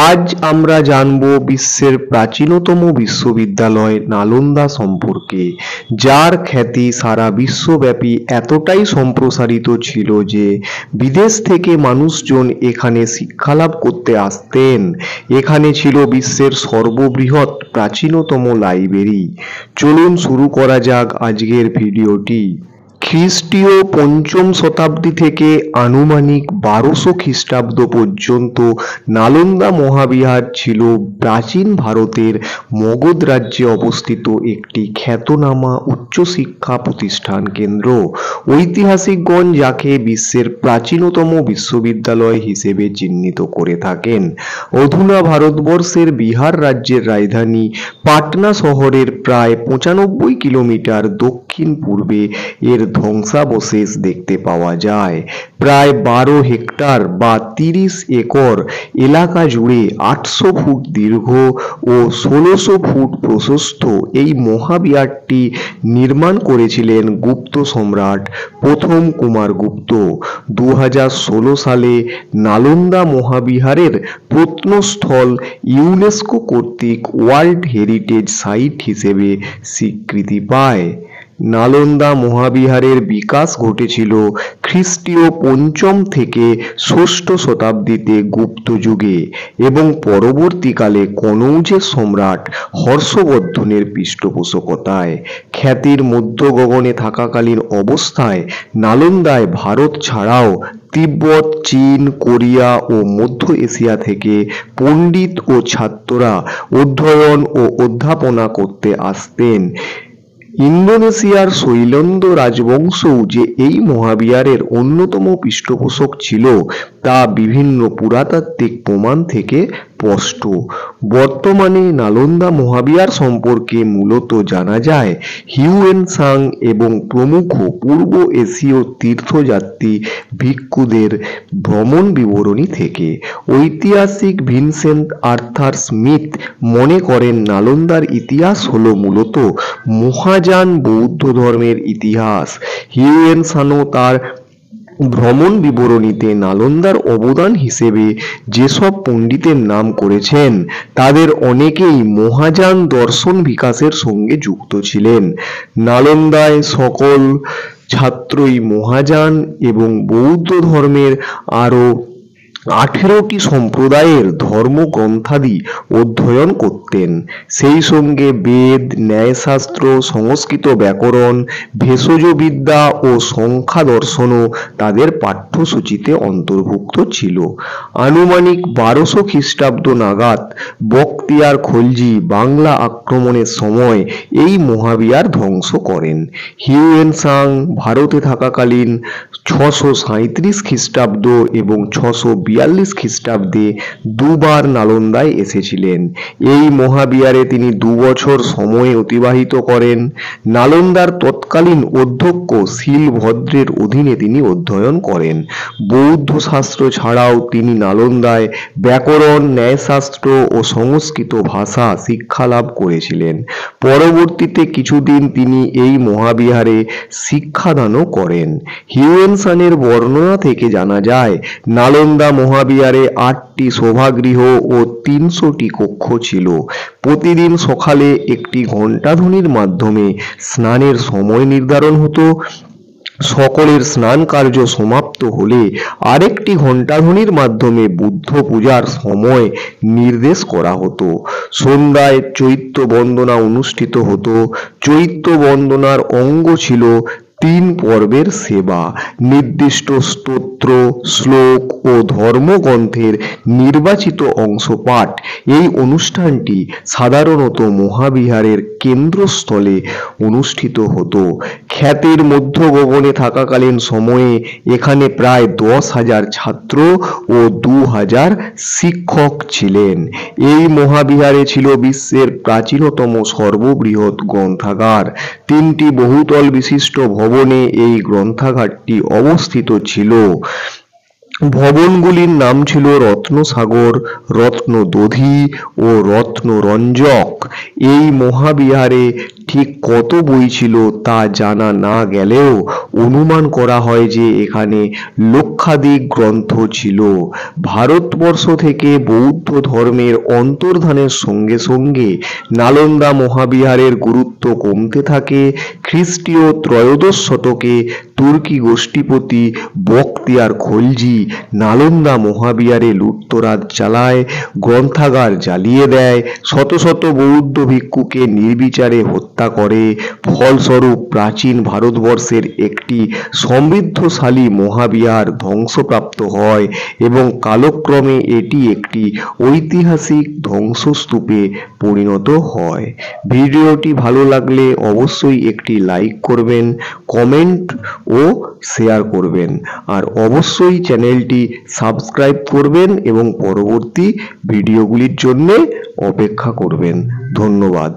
আজ আমরা জানব বিশ্বের প্রাচীনতম বিশ্ববিদ্যালয় নালন্দা সম্পর্কে, যার খ্যাতি সারা বিশ্বব্যাপী এতটাই সম্প্রসারিত ছিল যে বিদেশ থেকে মানুষজন এখানে শিক্ষালাভ করতে আসতেন। এখানে ছিল বিশ্বের সর্ববৃহৎ প্রাচীনতম লাইব্রেরি। চলুন শুরু করা যাক আজকের ভিডিওটি। খ্রিস্টীয় ৫ম শতাব্দী থেকে আনুমানিক ১২০০ খ্রিস্টাব্দ পর্যন্ত নালন্দা মহাবিহার ছিল প্রাচীন ভারতের মগধ রাজ্যে অবস্থিত একটি খ্যাতনামা উচ্চশিক্ষা প্রতিষ্ঠান কেন্দ্র। ঐতিহাসিকগণ যাকে বিশ্বের প্রাচীনতম বিশ্ববিদ্যালয় হিসেবে চিহ্নিত করে থাকেন। অধুনা ভারতবর্ষের বিহার রাজ্যের রাজধানী পাটনা শহরের প্রায় ৯৫ কিলোমিটার দক্ষিণ পূর্বে এর ধ্বংসাবশেষ দেখতে পাওয়া যায়। প্রায় ১২ হেক্টর বা ৩০ একর এলাকা জুড়ে ৮০০ ফুট দীর্ঘ ও ১৬০০ ফুট প্রশস্ত এই মহাবিহারটি নির্মাণ করেছিলেন গুপ্ত সম্রাট প্রথম কুমারগুপ্ত। ২০১৬ সালে নালন্দা মহাবিহারের প্রত্নস্থল ইউনেস্কো কর্তৃক ওয়ার্ল্ড হেরিটেজ সাইট হিসেবে স্বীকৃতি পায়। নালন্দা মহাবিহারের বিকাশ ঘটেছিল খ্রিস্টীয় ৫ম থেকে ৬ষ্ঠ শতাব্দীতে গুপ্ত যুগে এবং পরবর্তীকালে কনৌজের সম্রাট হর্ষবর্ধনের পৃষ্ঠপোষকতায়। খ্যাতির মধ্য গগনে থাকাকালীন অবস্থায় নালন্দায় ভারত ছাড়াও তিব্বত, চীন, কোরিয়া ও মধ্য এশিয়া থেকে পণ্ডিত ও ছাত্ররা অধ্যয়ন ও অধ্যাপনা করতে আসতেন। ইন্দোনেশিয়ার শৈলেন্দ্র রাজবংশও যে এই মহাবিহারের অন্যতম পৃষ্ঠপোষক ছিল তা বিভিন্ন পুরাতাত্ত্বিক প্রমাণ থেকে স্পষ্ট। বর্তমানে নালন্দা মহাবিহার সম্পর্কে মূলত জানা যায় হিউয়েন সাং এবং প্রমুখ পূর্ব এশীয় তীর্থযাত্রী ভিক্ষুদের ভ্রমণ বিবরণী থেকে। ঐতিহাসিক ভিনসেন্ট আর্থার স্মিথ মনে করেন নালন্দার ইতিহাস হল মূলত মহাযান বৌদ্ধ ধর্মের ইতিহাস। হিউয়েন সাংও তার ভ্রমণ বিবরণীতে নালন্দার অবদান হিসেবে যেসব পণ্ডিতের নাম করেছেন তাদের অনেকেই মহাযান দর্শন বিকাশের সঙ্গে যুক্ত ছিলেন। নালন্দায় সকল ছাত্রই মহাযান এবং বৌদ্ধ ধর্মের আরও ১৮টি সম্প্রদায়ের ধর্মগ্রন্থাদি অধ্যয়ন করতেন। সেই সঙ্গে বেদ, ন্যায়শাস্ত্র, সংস্কৃত ব্যাকরণ, ভেষজ বিদ্যা ও সংখ্যা দর্শনও তাদের পাঠ্যসূচিতে অন্তর্ভুক্ত ছিল। আনুমানিক ১২০০ খ্রিস্টাব্দ নাগাদ বখতিয়ার খলজি বাংলা আক্রমণের সময় এই মহাবিহার ধ্বংস করেন। হিউয়েন সাং ভারতে থাকাকালীন ৬৩৭ খ্রিস্টাব্দ এবং ৬৪২ খ্রিস্টাব্দে দুবার নালন্দায় এসেছিলেন। এই মহাবিহারে তিনি ২ বছর সময় অতিবাহিত করেন। নালন্দার তৎকালীন অধ্যক্ষ শিলভদ্রের অধীনে তিনি অধ্যয়ন করেন। বৌদ্ধ শাস্ত্র ছাড়াও তিনি নালন্দায় ব্যাকরণ, ন্যায়শাস্ত্র ও সংস্কৃত ভাষা শিক্ষালাভ করেছিলেন। পরবর্তীতে কিছুদিন তিনি এই মহাবিহারে শিক্ষাদানও করেন। হিউয়েন সাংয়ের বর্ণনা থেকে জানা যায় নালন্দা মহাবিহারে ৮টি সভাগৃহ ও ৩০০টি কক্ষ ছিল। প্রতিদিন সকালে একটি ঘণ্টাধ্বনির মাধ্যমে স্নানের সময় নির্ধারণ হতো। সকলের স্নান কার্য সমাপ্ত হলে আরেকটি ঘণ্টাধ্বনির মাধ্যমে বুদ্ধ পূজার সময় নির্দেশ করা হতো। সন্ধ্যায় চৈত্য বন্দনা অনুষ্ঠিত হতো। চৈত্য বন্দনার অঙ্গ ছিল ৩ পর্বের সেবা, নির্দিষ্ট স্তোত্র, শ্লোক ও ধর্মগ্রন্থের নির্বাচিত অংশ পাঠ। এই অনুষ্ঠানটি সাধারণত মহাবিহারের কেন্দ্রস্থলে অনুষ্ঠিত হতো। খ্যাতির মধ্য গগনে থাকাকালীন সময়ে এখানে প্রায় ১০,০০০ ছাত্র ও ২,০০০ শিক্ষক ছিলেন। এই মহাবিহারে ছিল বিশ্বের প্রাচীনতম সর্ববৃহৎ গ্রন্থাগার। ৩টি বহুতল বিশিষ্ট ভবনে এই গ্রন্থাগারটি অবস্থিত ছিল। ভবনগুলির নাম ছিল রত্নসাগর, রত্নদধি ও রত্নরঞ্জক। এই মহাবিহারে ঠিক কত বই ছিল তা জানা না গেলেও অনুমান করা হয় যে এখানে লক্ষাধিক গ্রন্থ ছিল। ভারতবর্ষ থেকে বৌদ্ধ ধর্মের অন্তর্ধানের সঙ্গে সঙ্গে নালন্দা মহাবিহারের গুরুত্ব কমতে থাকে। খ্রিস্টীয় ত্রয়োদশ শতকে তুর্কি গোষ্ঠীপতি বখতিয়ার খলজি নালন্দা মহাবিহারে লুটতরাজ চালায়, গ্রন্থাগার জ্বালিয়ে দেয়, শত শত বৌদ্ধ ভিক্ষুকে নির্বিচারে হত্যা করে। ফলস্বরূপ প্রাচীন ভারতবর্ষের একটি সমৃদ্ধশালী মহাবিহার ধ্বংসপ্রাপ্ত হয় এবং কালক্রমে এটি একটি ঐতিহাসিক ধ্বংসস্তূপে পরিণত হয়। ভিডিওটি ভালো লাগলে অবশ্যই একটি লাইক করবেন, কমেন্ট ও শেয়ার করবেন আর অবশ্যই চ্যানেলটি সাবস্ক্রাইব করবেন এবং পরবর্তী ভিডিওগুলির জন্য অপেক্ষা করবেন। ধন্যবাদ।